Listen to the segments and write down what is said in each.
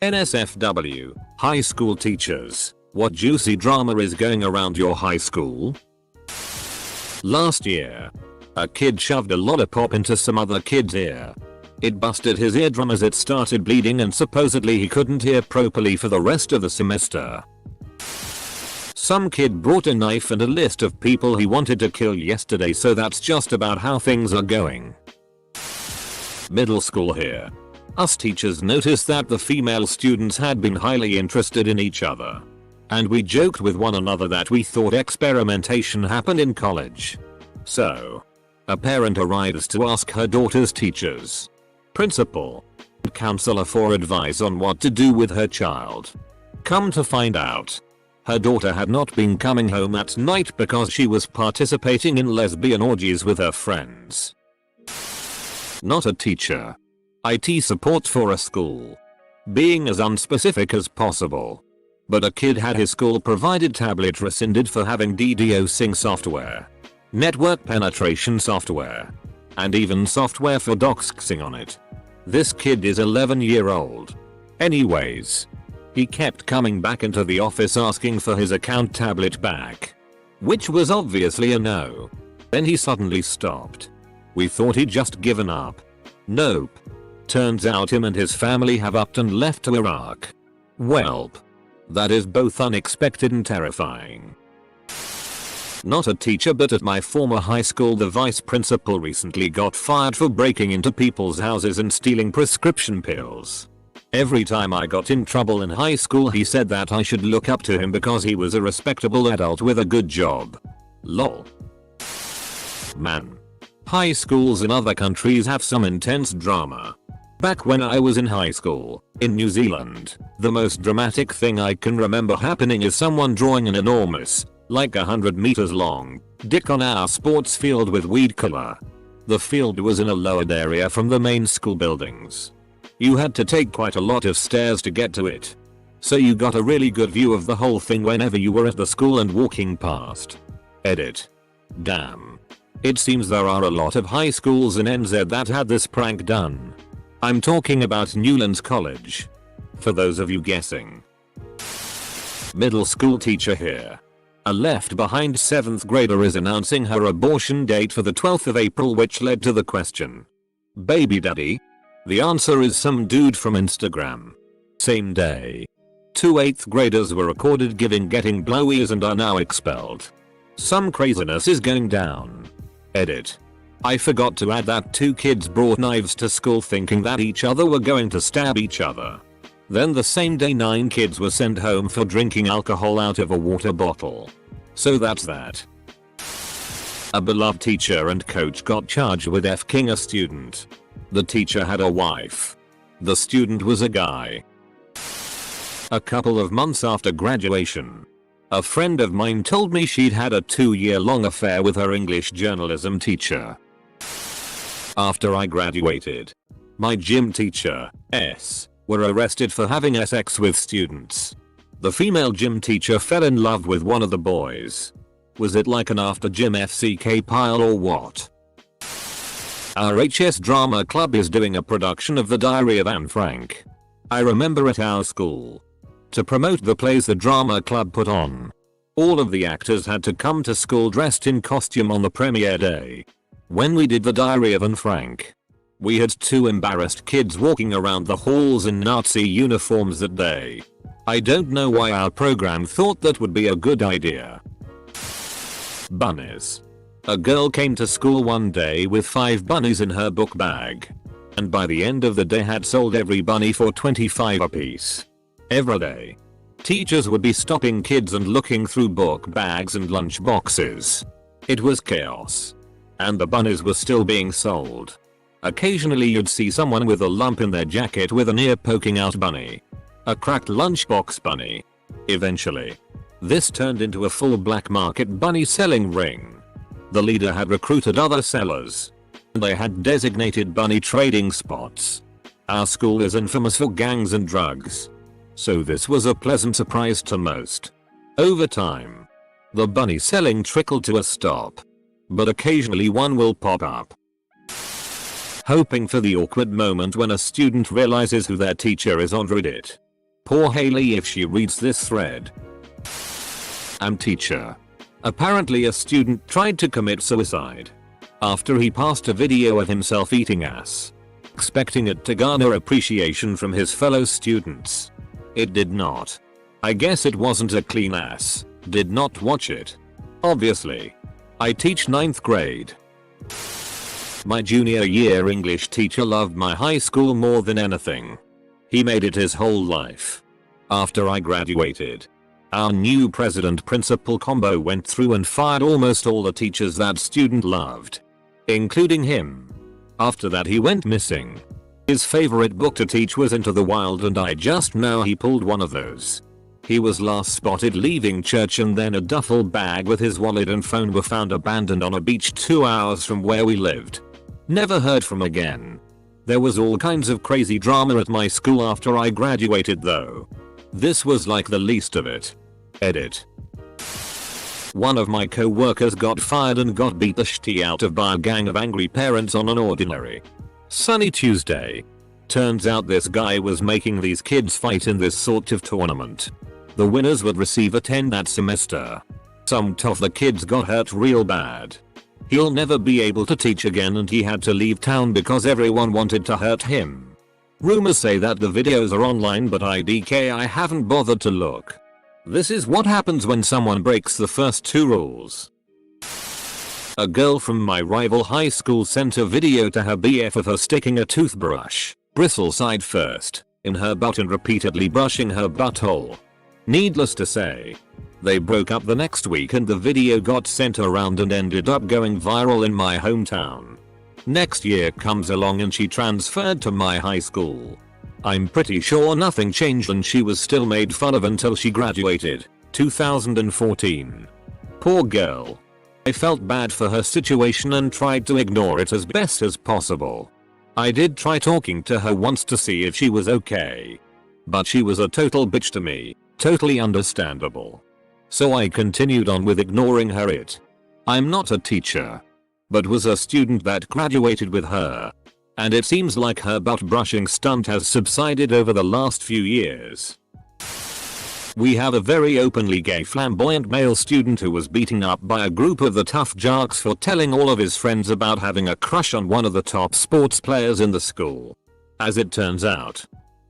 NSFW, high school teachers, what juicy drama is going around your high school? Last year, a kid shoved a lollipop into some other kid's ear. It busted his eardrum as it started bleeding and supposedly he couldn't hear properly for the rest of the semester. Some kid brought a knife and a list of people he wanted to kill yesterday, so that's just about how things are going. Middle school here. Us teachers noticed that the female students had been highly interested in each other. And we joked with one another that we thought experimentation happened in college. So, a parent arrives to ask her daughter's teachers, principal, and counselor for advice on what to do with her child. Come to find out, her daughter had not been coming home at night because she was participating in lesbian orgies with her friends. Not a teacher. IT support for a school. Being as unspecific as possible. But a kid had his school provided tablet rescinded for having DDoSing software, network penetration software, and even software for doxing on it. This kid is 11-year-old. Anyways, he kept coming back into the office asking for his account tablet back, which was obviously a no. Then he suddenly stopped. We thought he'd just given up. Nope. Turns out him and his family have upped and left to Iraq. Welp. That is both unexpected and terrifying. Not a teacher, but at my former high school the vice principal recently got fired for breaking into people's houses and stealing prescription pills. Every time I got in trouble in high school he said that I should look up to him because he was a respectable adult with a good job. Lol. Man. High schools in other countries have some intense drama. Back when I was in high school, in New Zealand, the most dramatic thing I can remember happening is someone drawing an enormous, like 100 meters long, dick on our sports field with weed killer. The field was in a lowered area from the main school buildings. You had to take quite a lot of stairs to get to it. So you got a really good view of the whole thing whenever you were at the school and walking past. Edit. Damn. It seems there are a lot of high schools in NZ that had this prank done. I'm talking about Newlands College. For those of you guessing. Middle school teacher here. A left behind 7th grader is announcing her abortion date for the 12th of April, which led to the question, baby daddy? The answer is some dude from Instagram. Same day. 2 8th graders were recorded getting blowies and are now expelled. Some craziness is going down. Edit. I forgot to add that 2 kids brought knives to school thinking that each other were going to stab each other. Then the same day 9 kids were sent home for drinking alcohol out of a water bottle. So that's that. A beloved teacher and coach got charged with F-king a student. The teacher had a wife. The student was a guy. A couple of months after graduation, a friend of mine told me she'd had a 2-year-long affair with her English journalism teacher. After I graduated, my gym teacher, S, were arrested for having sex with students. The female gym teacher fell in love with one of the boys. Was it like an after gym FCK pile or what? Our HS Drama Club is doing a production of The Diary of Anne Frank. I remember at our school. To promote the plays the drama club put on, all of the actors had to come to school dressed in costume on the premiere day. When we did The Diary of Anne Frank, we had 2 embarrassed kids walking around the halls in Nazi uniforms that day. I don't know why our program thought that would be a good idea. Bunnies. A girl came to school one day with 5 bunnies in her book bag. And by the end of the day had sold every bunny for 25 apiece. Every day, teachers would be stopping kids and looking through book bags and lunch boxes. It was chaos. And the bunnies were still being sold. Occasionally you'd see someone with a lump in their jacket with an ear poking out bunny. A cracked lunchbox bunny. Eventually, this turned into a full black market bunny selling ring. The leader had recruited other sellers. They had designated bunny trading spots. Our school is infamous for gangs and drugs. So this was a pleasant surprise to most. Over time, the bunny selling trickled to a stop. But occasionally one will pop up. Hoping for the awkward moment when a student realizes who their teacher is on Reddit. Poor Haley if she reads this thread. Teacher. Apparently a student tried to commit suicide after he passed a video of himself eating ass, expecting it to garner appreciation from his fellow students. It did not. I guess it wasn't a clean ass. Did not watch it. Obviously. I teach 9th grade. My junior year English teacher loved my high school more than anything. He made it his whole life. After I graduated, our new president-principal combo went through and fired almost all the teachers that student loved, including him. After that he went missing. His favorite book to teach was Into the Wild, and I just know he pulled one of those. He was last spotted leaving church, and then a duffel bag with his wallet and phone were found abandoned on a beach 2 hours from where we lived. Never heard from again. There was all kinds of crazy drama at my school after I graduated though. This was like the least of it. Edit. One of my co-workers got fired and got beat the shit out of by a gang of angry parents on an ordinary sunny Tuesday. Turns out this guy was making these kids fight in this sort of tournament. The winners would receive a 10 that semester. Some of the kids got hurt real bad. He'll never be able to teach again, and he had to leave town because everyone wanted to hurt him. Rumors say that the videos are online, but I haven't bothered to look. This is what happens when someone breaks the first 2 rules. A girl from my rival high school sent a video to her BF of her sticking a toothbrush, bristle side first, in her butt and repeatedly brushing her butthole. Needless to say, they broke up the next week and the video got sent around and ended up going viral in my hometown. Next year comes along and she transferred to my high school. I'm pretty sure nothing changed and she was still made fun of until she graduated, 2014. Poor girl. I felt bad for her situation and tried to ignore it as best as possible. I did try talking to her once to see if she was okay, but she was a total bitch to me. Totally understandable. So I continued on with ignoring her. I'm not a teacher, but was a student that graduated with her. And it seems like her butt brushing stunt has subsided over the last few years. We have a very openly gay flamboyant male student who was beaten up by a group of the tough jocks for telling all of his friends about having a crush on one of the top sports players in the school. As it turns out,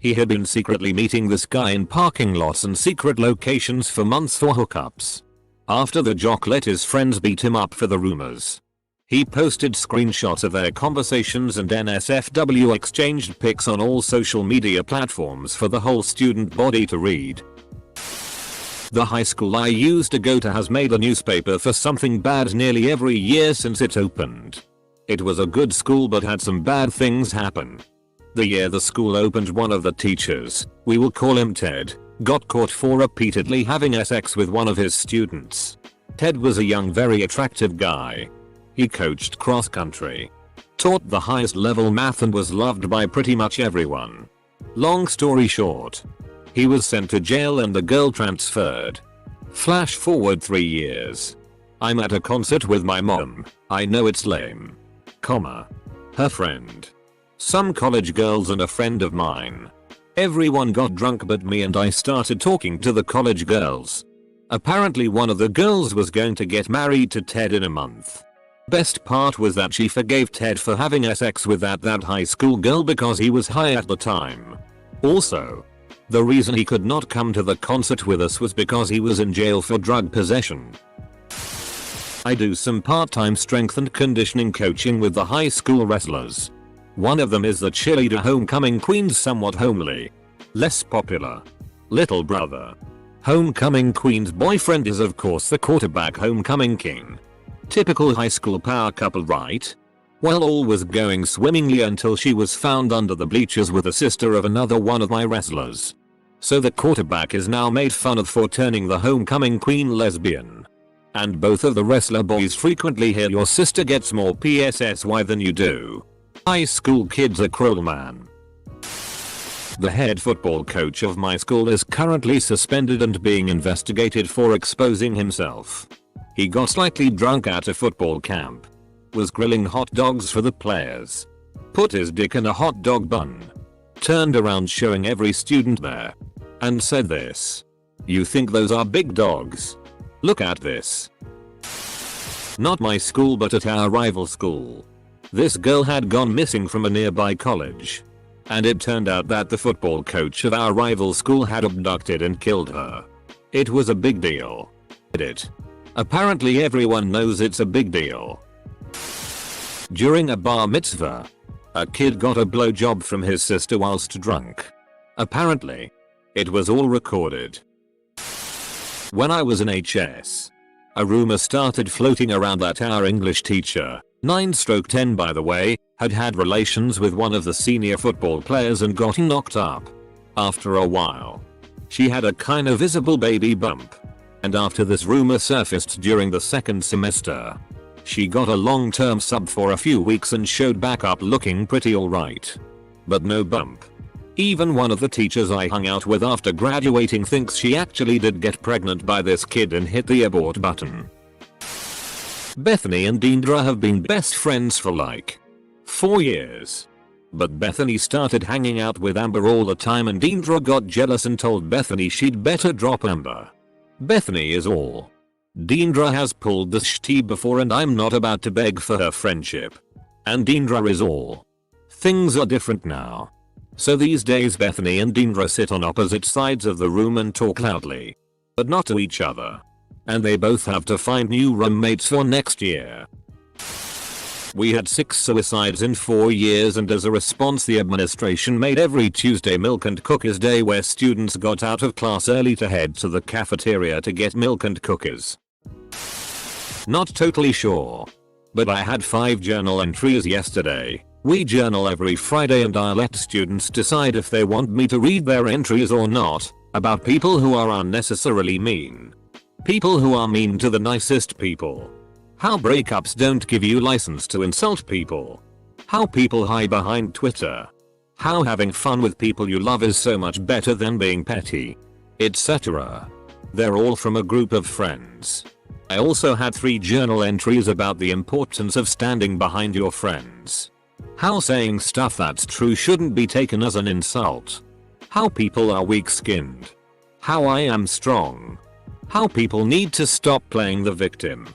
he had been secretly meeting this guy in parking lots and secret locations for months for hookups. After the jock let his friends beat him up for the rumors, he posted screenshots of their conversations and NSFW exchanged pics on all social media platforms for the whole student body to read. The high school I used to go to has made a newspaper for something bad nearly every year since it opened. It was a good school but had some bad things happen. The year the school opened, one of the teachers, we will call him Ted, got caught for repeatedly having sex with one of his students. Ted was a young, very attractive guy. He coached cross country, taught the highest level math and was loved by pretty much everyone. Long story short, he was sent to jail and the girl transferred. Flash forward 3 years. I'm at a concert with my mom. I know it's lame, her friend, some college girls and a friend of mine. Everyone got drunk but me, and I started talking to the college girls. Apparently one of the girls was going to get married to Ted in a month. Best part was that she forgave Ted for having sex with that high school girl because he was high at the time. Also, the reason he could not come to the concert with us was because he was in jail for drug possession. I do some part-time strength and conditioning coaching with the high school wrestlers. One of them is the cheerleader homecoming queen's somewhat homely, less popular little brother. Homecoming queen's boyfriend is of course the quarterback homecoming king. Typical high school power couple, right? Well, all was going swimmingly until she was found under the bleachers with the sister of another one of my wrestlers. So the quarterback is now made fun of for turning the homecoming queen lesbian. And both of the wrestler boys frequently hear your sister gets more PSSY than you do. High school kids are cruel, man. The head football coach of my school is currently suspended and being investigated for exposing himself. He got slightly drunk at a football camp, was grilling hot dogs for the players, put his dick in a hot dog bun, turned around showing every student there, and said this. "You think those are big dogs? Look at this." Not my school, but at our rival school. This girl had gone missing from a nearby college. And it turned out that the football coach of our rival school had abducted and killed her. It was a big deal. Apparently everyone knows it's a big deal. During a bar mitzvah, a kid got a blowjob from his sister whilst drunk. Apparently, it was all recorded. When I was in HS, a rumor started floating around that our English teacher, 9/10 by the way, had relations with one of the senior football players and got knocked up. After a while, she had a kind of visible baby bump. And after this rumor surfaced during the second semester, she got a long-term sub for a few weeks and showed back up looking pretty alright. But no bump. Even one of the teachers I hung out with after graduating thinks she actually did get pregnant by this kid and hit the abort button. Bethany and Deandra have been best friends for like 4 years. But Bethany started hanging out with Amber all the time and Deandra got jealous and told Bethany she'd better drop Amber. Bethany is all. Deandra has pulled this shitty before and I'm not about to beg for her friendship. And Deandra is all. Things are different now. So these days Bethany and Deandra sit on opposite sides of the room and talk loudly. But not to each other. And they both have to find new roommates for next year. We had 6 suicides in 4 years and as a response the administration made every Tuesday milk and cookies day where students got out of class early to head to the cafeteria to get milk and cookies. Not totally sure. But I had 5 journal entries yesterday. We journal every Friday and I let students decide if they want me to read their entries or not, about people who are unnecessarily mean. People who are mean to the nicest people. How breakups don't give you license to insult people. How people hide behind Twitter. How having fun with people you love is so much better than being petty. Etc. They're all from a group of friends. I also had 3 journal entries about the importance of standing behind your friends. How saying stuff that's true shouldn't be taken as an insult. How people are weak-skinned. How I am strong. How people need to stop playing the victim.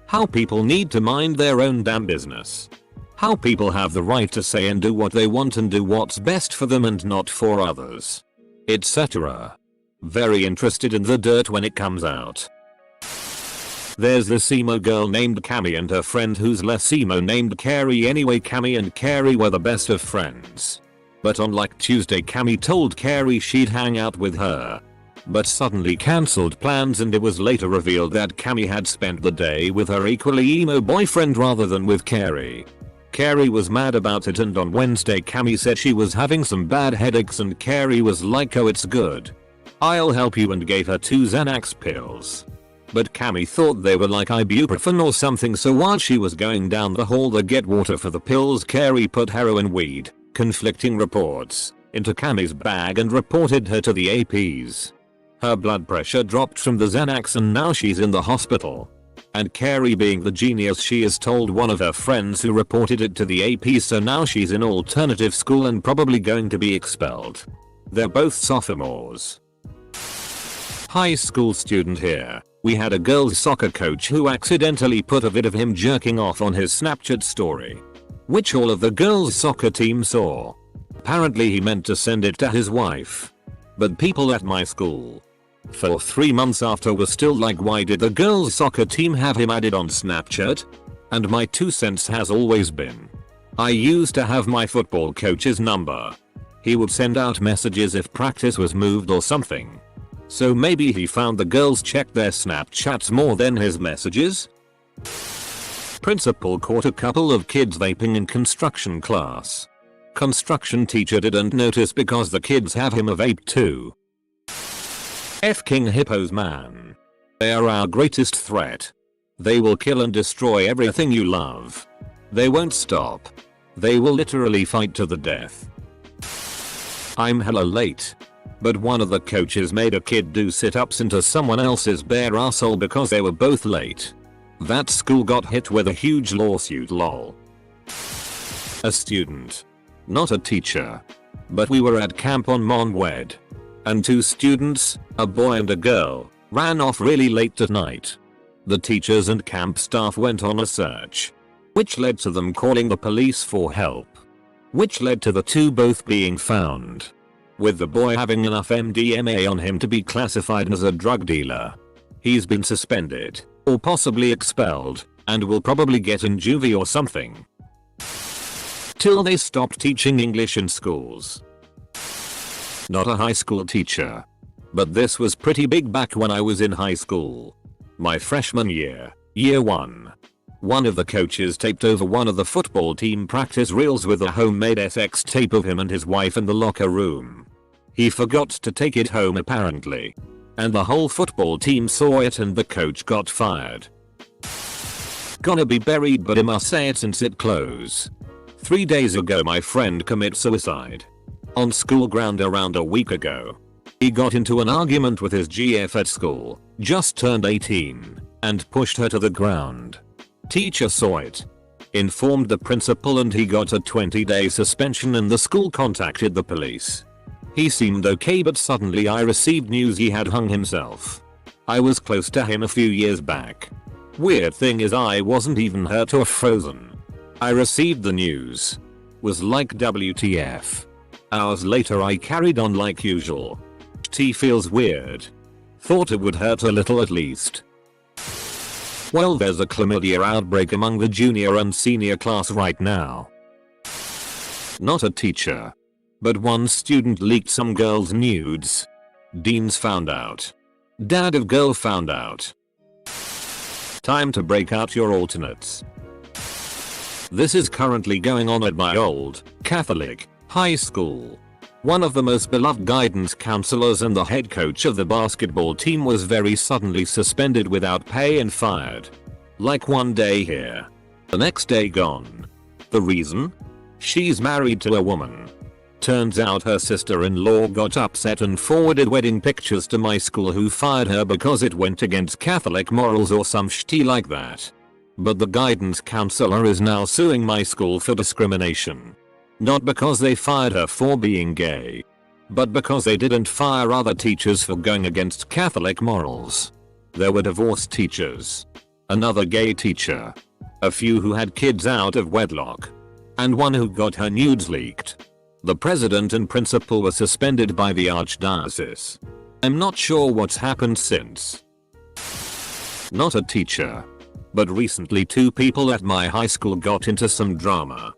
How people need to mind their own damn business. How people have the right to say and do what they want and do what's best for them and not for others. Etc. Very interested in the dirt when it comes out. There's this emo girl named Cami and her friend who's less emo named Carrie. Anyway, Cami and Carrie were the best of friends. But on like Tuesday Cami told Carrie she'd hang out with her. But suddenly cancelled plans and it was later revealed that Cami had spent the day with her equally emo boyfriend rather than with Carrie. Carrie was mad about it and on Wednesday Cami said she was having some bad headaches and Carrie was like, "Oh, it's good. I'll help you," and gave her 2 Xanax pills. But Cami thought they were like ibuprofen or something, so while she was going down the hall to get water for the pills, Carrie put heroin, weed, conflicting reports, into Cami's bag and reported her to the APs. Her blood pressure dropped from the Xanax and now she's in the hospital. And Carrie, being the genius she is, told one of her friends who reported it to the AP, so now she's in alternative school and probably going to be expelled. They're both sophomores. High school student here. We had a girls soccer coach who accidentally put a vid of him jerking off on his Snapchat story, which all of the girls soccer team saw. Apparently he meant to send it to his wife. But people at my school, for 3 months after, were still like, why did the girls soccer team have him added on Snapchat? And my 2 cents has always been, I used to have my football coach's number. He would send out messages if practice was moved or something. So maybe he found the girls checked their Snapchats more than his messages? Principal caught a couple of kids vaping in construction class. Construction teacher didn't notice because the kids have him a vape too. F-king hippos, man. They are our greatest threat. They will kill and destroy everything you love. They won't stop. They will literally fight to the death. I'm hella late. But one of the coaches made a kid do sit-ups into someone else's bare asshole because they were both late. That school got hit with a huge lawsuit, lol. A student. Not a teacher. But we were at camp on Monwed. and 2 students, a boy and a girl, ran off really late at night. The teachers and camp staff went on a search, which led to them calling the police for help, which led to the 2 both being found, with the boy having enough MDMA on him to be classified as a drug dealer. He's been suspended, or possibly expelled, and will probably get in juvie or something. Till they stopped teaching English in schools. Not a high school teacher, but this was pretty big back when I was in high school. My freshman year, year 1. One of the coaches taped over one of the football team practice reels with a homemade SX tape of him and his wife in the locker room. He forgot to take it home apparently, and the whole football team saw it and the coach got fired. Gonna be buried, but I must say it since it close. 3 days ago my friend commit suicide. On school ground around a week ago. He got into an argument with his GF at school, just turned 18, and pushed her to the ground. Teacher saw it, informed the principal, and he got a 20-day suspension and the school contacted the police. He seemed okay, but suddenly I received news he had hung himself. I was close to him a few years back. Weird thing is I wasn't even hurt or frozen. I received the news. Was like WTF. Hours later I carried on like usual. T feels weird. Thought it would hurt a little at least. Well, there's a chlamydia outbreak among the junior and senior class right now. Not a teacher, but one student leaked some girl's nudes. Deans found out. Dad of girl found out. Time to break out your alternates. This is currently going on at my old Catholic high school. One of the most beloved guidance counselors and the head coach of the basketball team was very suddenly suspended without pay and fired. Like one day here, the next day gone. The reason? She's married to a woman. Turns out her sister-in-law got upset and forwarded wedding pictures to my school, who fired her because it went against Catholic morals or some shitty like that. But the guidance counselor is now suing my school for discrimination. Not because they fired her for being gay, but because they didn't fire other teachers for going against Catholic morals. There were divorced teachers, another gay teacher, a few who had kids out of wedlock, and one who got her nudes leaked. The president and principal were suspended by the archdiocese. I'm not sure what's happened since. Not a teacher, but recently 2 people at my high school got into some drama.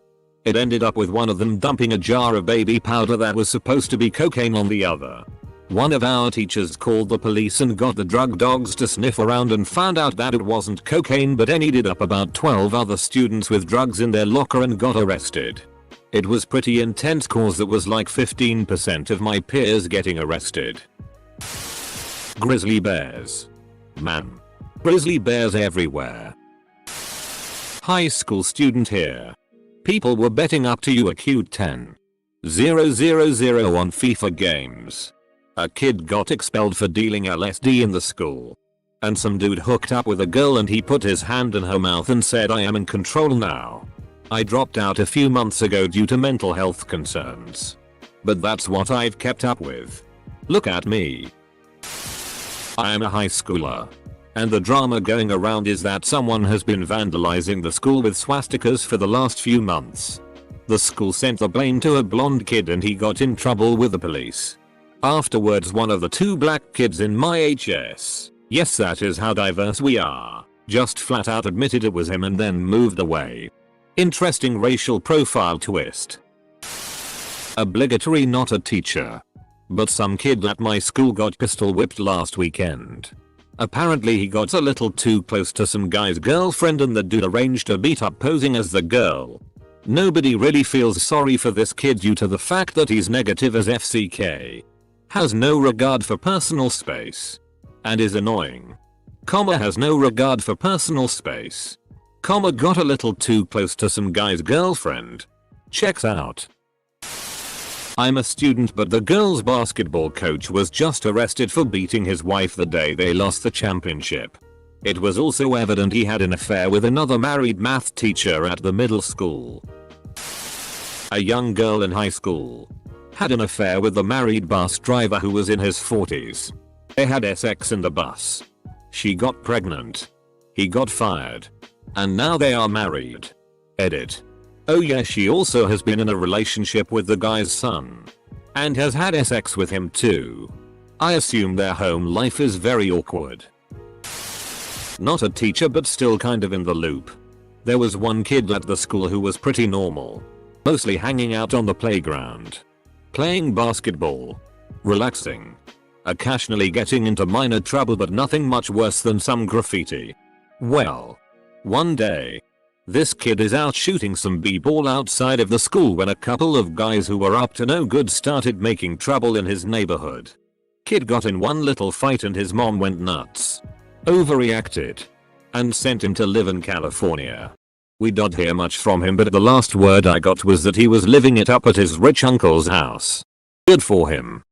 It ended up with one of them dumping a jar of baby powder that was supposed to be cocaine on the other. One of our teachers called the police and got the drug dogs to sniff around and found out that it wasn't cocaine, but ended up about 12 other students with drugs in their locker and got arrested. It was pretty intense cause it was like 15% of my peers getting arrested. Grizzly bears. Man. Grizzly bears everywhere. High school student here. People were betting up to you a cute 10,000 on FIFA games. A kid got expelled for dealing LSD in the school. And some dude hooked up with a girl and he put his hand in her mouth and said, "I am in control now." I dropped out a few months ago due to mental health concerns. But that's what I've kept up with. Look at me. I am a high schooler. And the drama going around is that someone has been vandalizing the school with swastikas for the last few months. The school sent the blame to a blonde kid and he got in trouble with the police. Afterwards, one of the 2 black kids in my HS, yes, that is how diverse we are, just flat out admitted it was him and then moved away. Interesting racial profile twist. Obligatory not a teacher. But some kid at my school got pistol whipped last weekend. Apparently he got a little too close to some guy's girlfriend and the dude arranged a beat up posing as the girl. Nobody really feels sorry for this kid due to the fact that he's negative as FCK. Has no regard for personal space. And is annoying. Has no regard for personal space. Got a little too close to some guy's girlfriend. Checks out. I'm a student, but the girls' basketball coach was just arrested for beating his wife the day they lost the championship. It was also evident he had an affair with another married math teacher at the middle school. A young girl in high school Had an affair with the married bus driver who was in his 40s. They had sex in the bus. She got pregnant. He got fired. And now they are married. Edit. Oh yeah, she also has been in a relationship with the guy's son. And has had sex with him too. I assume their home life is very awkward. Not a teacher but still kind of in the loop. There was one kid at the school who was pretty normal. Mostly hanging out on the playground. Playing basketball. Relaxing. Occasionally getting into minor trouble but nothing much worse than some graffiti. Well. One day. This kid is out shooting some b-ball outside of the school when a couple of guys who were up to no good started making trouble in his neighborhood. Kid got in one little fight and his mom went nuts. Overreacted. And sent him to live in California. We didn't hear much from him but the last word I got was that he was living it up at his rich uncle's house. Good for him.